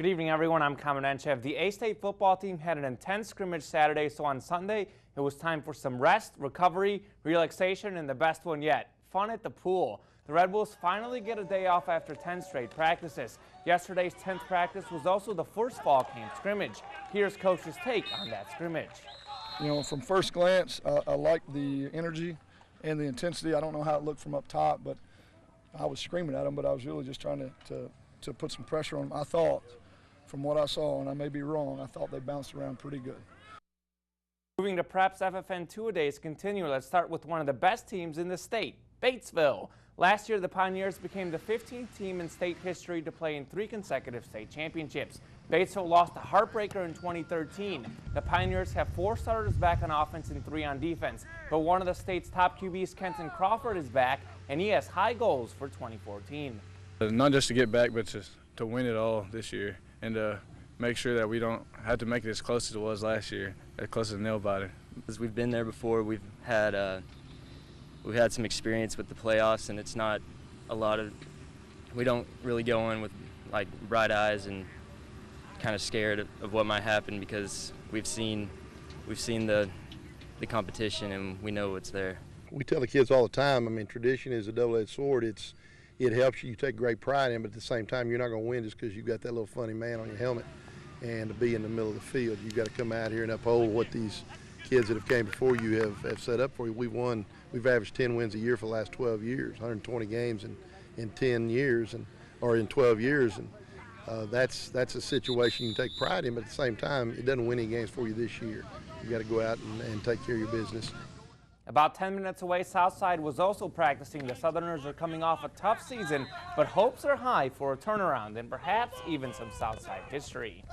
Good evening, everyone. I'm Kamen Entchev. The A-State football team had an intense scrimmage Saturday, so on Sunday, it was time for some rest, recovery, relaxation, and the best one yet, fun at the pool. The Red Bulls finally get a day off after 10 straight practices. Yesterday's 10th practice was also the first fall camp scrimmage. Here's Coach's take on that scrimmage. You know, from first glance, I like the energy and the intensity. I don't know how it looked from up top, but I was screaming at them, but I was really just trying to put some pressure on them. I thought, from what I saw, and I may be wrong, I thought they bounced around pretty good. Moving to Preps FFN two-a-days continue. Let's start with one of the best teams in the state, Batesville. Last year, the Pioneers became the 15th team in state history to play in 3 consecutive state championships. Batesville lost a heartbreaker in 2013. The Pioneers have 4 starters back on offense and 3 on defense. But one of the state's top QBs, Kenton Crawford, is back, and he has high goals for 2014. Not just to get back, but to win it all this year and to make sure that we don't have to make it as close as it was last year, as close as nail-biter. Because we've been there before, we've had some experience with the playoffs, and it's not a lot of, we don't really go in with like bright eyes and kind of scared of what might happen because we've seen the competition and we know what's there. We tell the kids all the time, I mean, tradition is a double-edged sword. It helps you take great pride in it, but at the same time, you're not going to win just because you've got that little funny man on your helmet. And to be in the middle of the field, you've got to come out here and uphold what these kids that have came before you have set up for you. We've averaged 10 wins a year for the last 12 years, 120 games in 10 years, or in 12 years. And that's a situation you can take pride in, but at the same time, it doesn't win any games for you this year. You got to go out and take care of your business. About 10 minutes away, Southside was also practicing. The Southerners are coming off a tough season, but hopes are high for a turnaround and perhaps even some Southside history.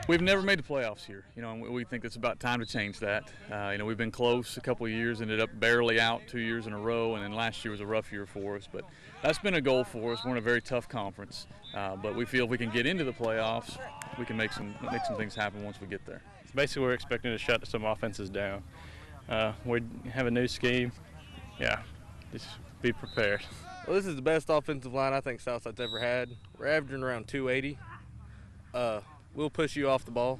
We've never made the playoffs here, you know, and we think it's about time to change that. You know, we've been close a couple of years, ended up barely out 2 years in a row, and then last year was a rough year for us. But that's been a goal for us. We're in a very tough conference, but we feel if we can get into the playoffs, we can make some things happen once we get there. Basically, we're expecting to shut some offenses down. We have a new scheme. Yeah, just be prepared. Well, this is the best offensive line I think Southside's ever had. We're averaging around 280. We'll push you off the ball,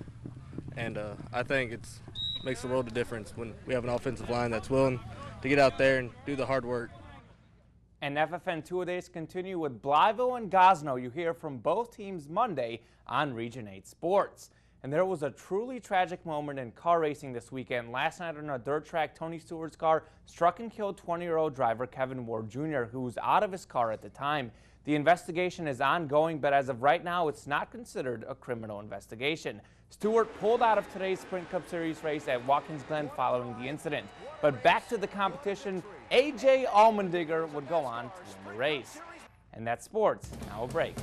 and I think it makes the world of difference when we have an offensive line that's willing to get out there and do the hard work. And FFN two-a-days continue with Blytheville and Gosno. You hear from both teams Monday on Region 8 Sports. And there was a truly tragic moment in car racing this weekend. Last night on a dirt track, Tony Stewart's car struck and killed 20-year-old driver Kevin Ward Jr., who was out of his car at the time. The investigation is ongoing, but as of right now, it's not considered a criminal investigation. Stewart pulled out of today's Sprint Cup Series race at Watkins Glen following the incident. But back to the competition, A.J. Allmendinger would go on to win the race. And that's sports. Now a break.